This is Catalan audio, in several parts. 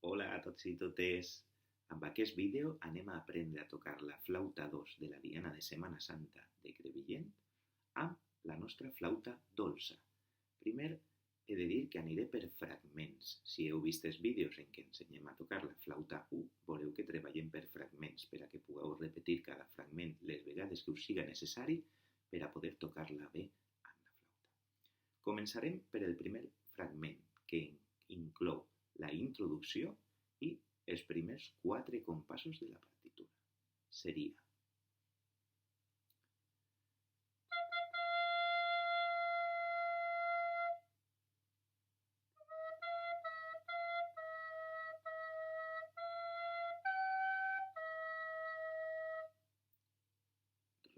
Hola a tots i totes! Amb aquest vídeo anem a aprendre a tocar la flauta 2 de la Diana de Setmana Santa de Crevillent amb la nostra flauta dolça. Primer he de dir que aniré per fragments. Si heu vist els vídeos en què ensenyem a tocar la flauta 1, veureu que treballem per fragments per a que pugueu repetir cada fragment les vegades que us siga necessari per a poder tocar-la bé amb la flauta. Començarem per el primer fragment, que inclou la introducció i els primers 4 compassos de la partitura. Seria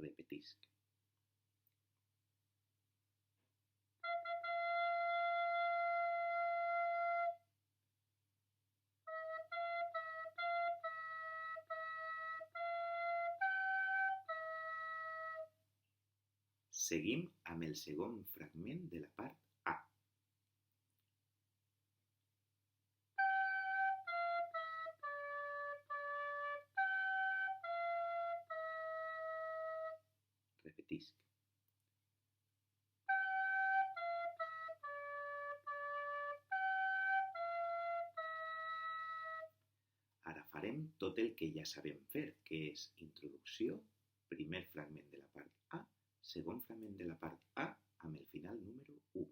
repetisc. Seguim amb el segon fragment de la part A. Repetisc. Ara farem tot el que ja sabem fer, que és introducció, primer fragment de la part A, segon fragment de la part A amb el final número 1.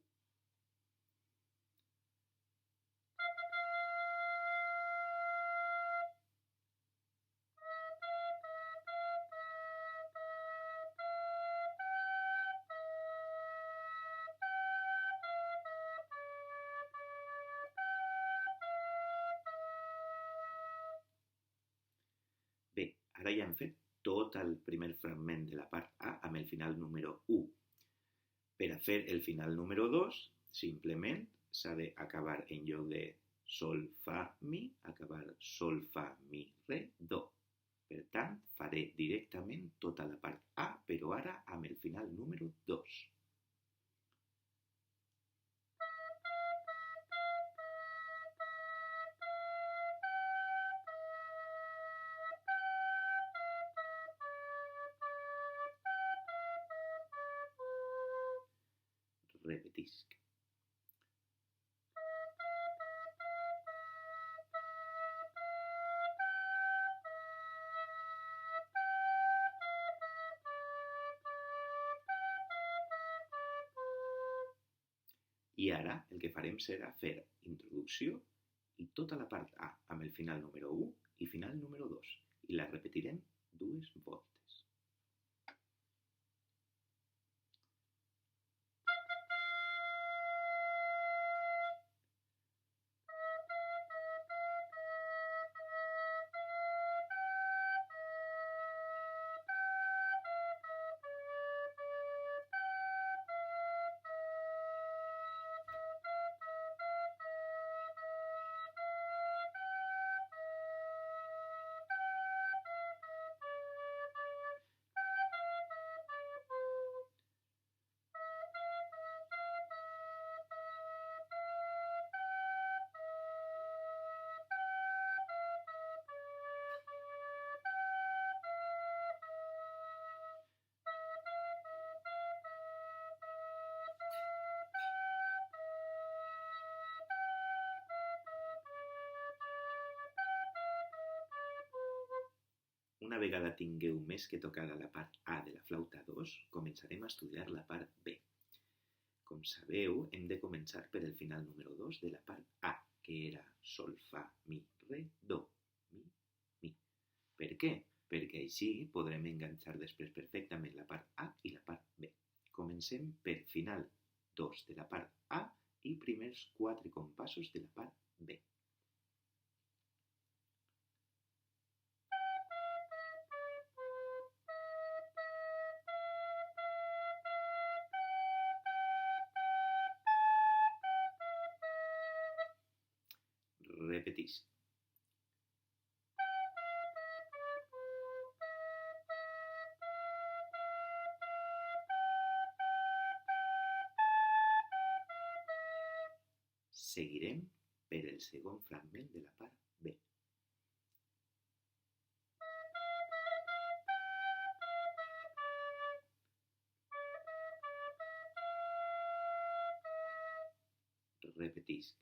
Bé, ara ja hem fet tot el primer fragment de la part A amb el final número 1. Per a fer el final número 2, simplement s'ha d'acabar en lloc de sol, fa, mi, acabar sol, fa, mi, re, do. Per tant, faré directament tota la part A, però ara amb el final número 2. Repetisc. I ara el que farem serà fer introducció i tota la part A amb el final número 1 i final número 2 i la repetirem 2 voltes. Una vegada tingueu més que tocada la part A de la flauta 2, començarem a estudiar la part B. Com sabeu, hem de començar per el final número 2 de la part A, que era sol, fa, mi, re, do, mi, mi. Per què? Perquè així podrem enganxar després perfectament la part A i la part B. Comencem per final 2 de la part A i primers 4 compassos de la part B. Repetisc. Seguirem per el segon fragment de la part B. Repetisc.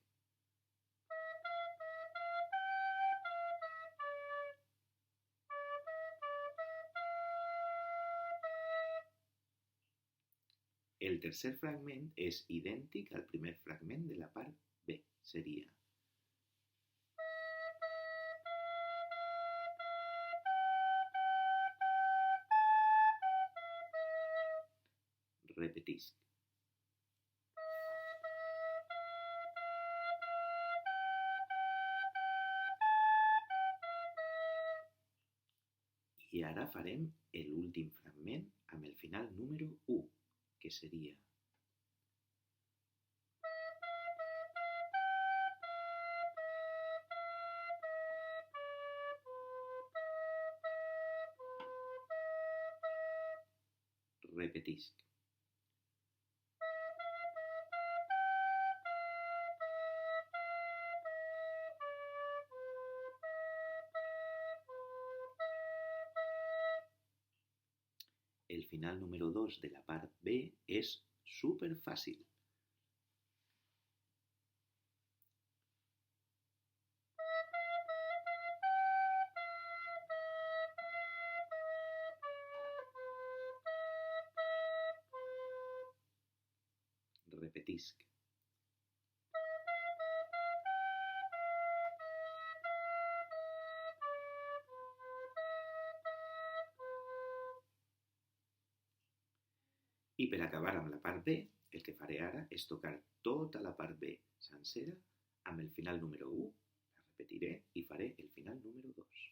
El tercer fragment és idèntic al primer fragment de la part B. Seria repetisc. I ara farem l'últim fragment amb el final número 1, que seria repetisc. El final número 2 de la part B és super fàcil. Repetisc. I per acabar amb la part B, el que faré ara és tocar tota la part B sencera amb el final número 1, la repetiré i faré el final número 2.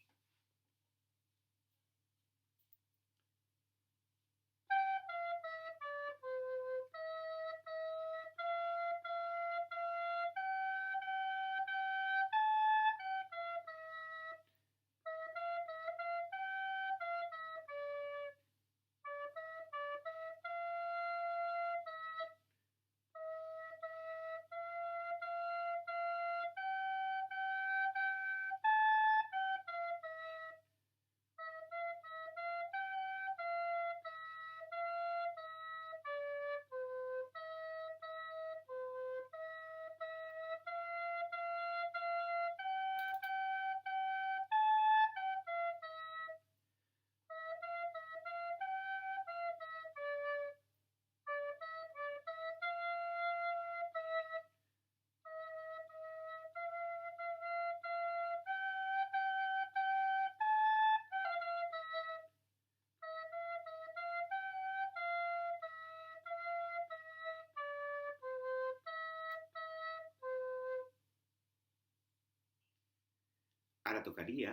Ara tocaria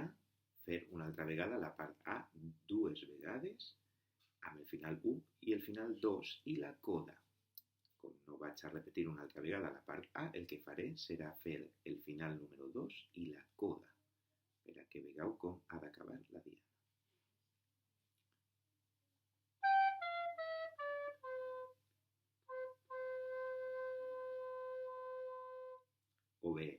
fer una altra vegada la part A 2 vegades amb el final 1 i el final 2 i la coda. Com no vaig a repetir una altra vegada la part A, el que faré serà fer el final número 2 i la coda, per a que vegeu com ha d'acabar la diada. O bé,